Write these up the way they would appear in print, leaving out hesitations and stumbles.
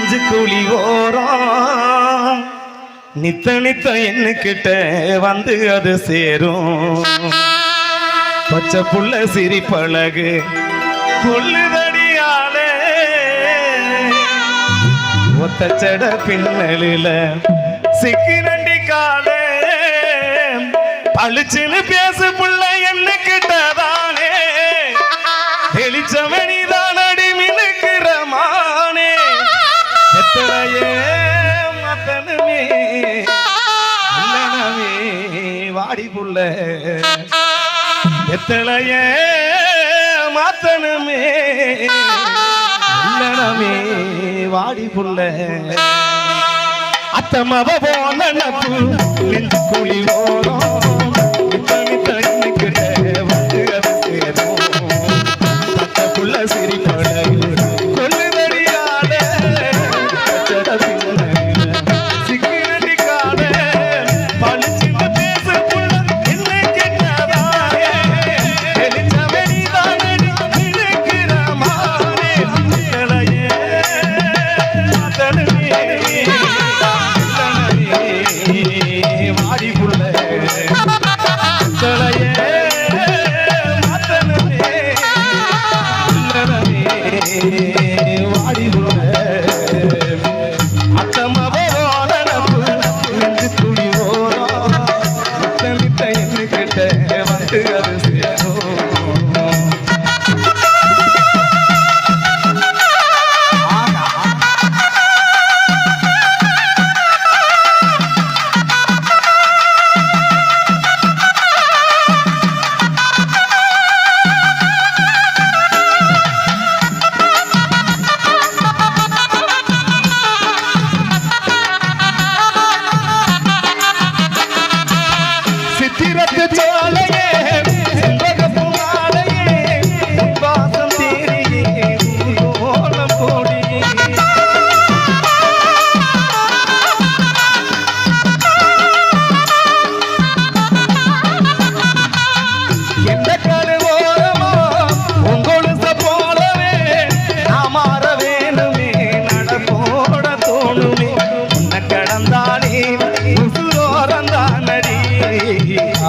நெஞ்சு குழி ஓரம் நித்த நித்த எண்ணுக்கிட்ட வந்து அது சேரும் பச்சை புள்ள சிரிப்பழகு கொள்ளுதடியாலே ஒத்தச்சட பின்னலில சிக்கி நண்டி காலே பழிச்சுன்னு பேசு புள்ள எண்ணுக்கிட்டதானே வெளிச்சமணி தானடி மினுக்கிறமானே எத்தனையே மத்தனுமே இல்லனமே வாடி புள்ள எத்தனையே மாத்தனுமே இல்லனமே வாடி புள்ள அத்தமவ போன நப்பு நெஞ்சு குழி ஓரம்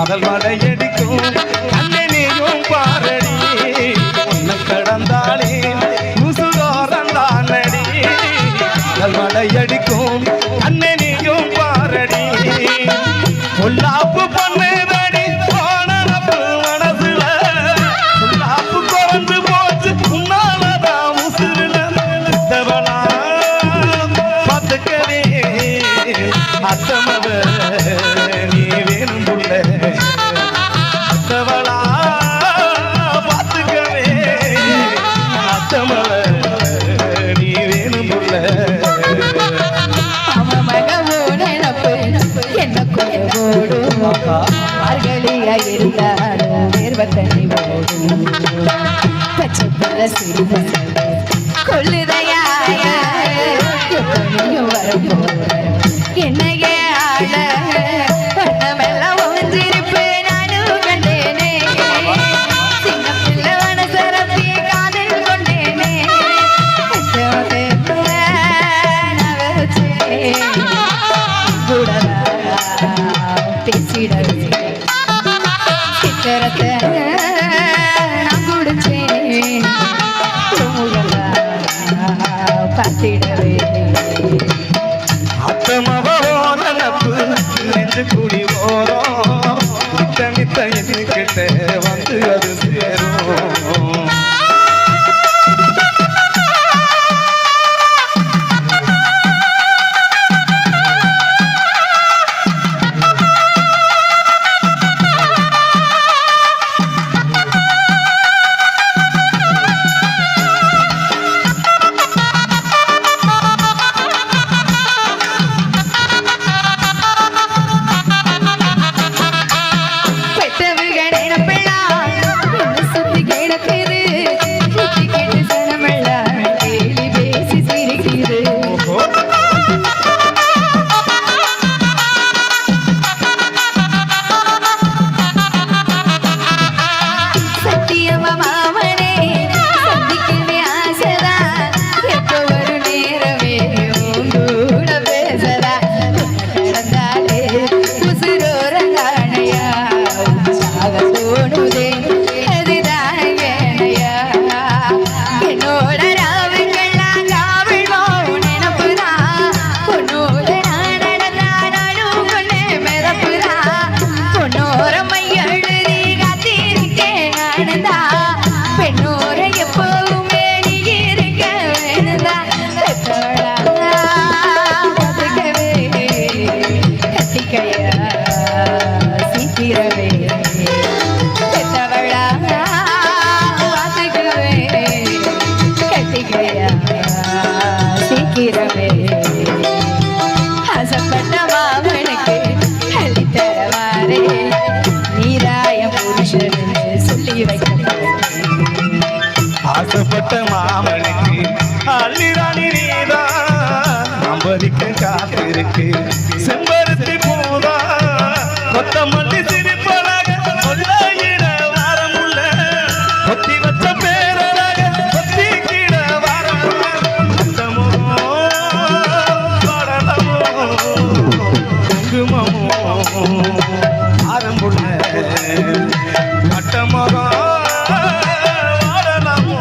காதல் மலையடிக்கும் கண்ணனையும் பாரடி உன்னை கடந்தாலே முசுரோரந்தானடி காதல் மலையடிக்கும் கண்ணனையும் பாரடி பொல்லாப்பு பண்ணுதடி போனப்பு மனசுல பொல்லாப்பு குறைஞ்சு போச்சு உன்னாலதான் முசுல தவளா பார்த்துக்கவே அத்தமவ இருந்தாலும் வேர்வத்தனி ஓடும் பச்சை புள்ள சிறுவன் கொள்ளுதையா வரும் என்னையே ஆள பண்ணமெல்லாம் ஒன்றிருப்பு நானும் கண்டேனே சின்ன பிள்ளை மனசரப்பி காதல் கொண்டேனே பேசிடவே சிக்கரத்தை நான் குடிச்சேன் பார்த்திடவே அத்தமவோன நப்பு நெஞ்சு குடி ஓரம் நித்த நித்த என்கிட்ட வந்து அது சேரும் ஆசைப்பட்ட மாமனுக்கு அள்ளிராணி நீதான் நம்பதிக்க காத்திருக்கு செம்பருத்தி பூதா கொத்தமல்லி சிரிப்பழக கொள்ளையிட வாரமுள்ள கொத்தி வச்ச பேரழக கொத்திக்கிட வாரமுள்ள குங்குமமோ படலமோ குங்குமமோ ஆரம்புள்ள கட்டமகா வாடலமோ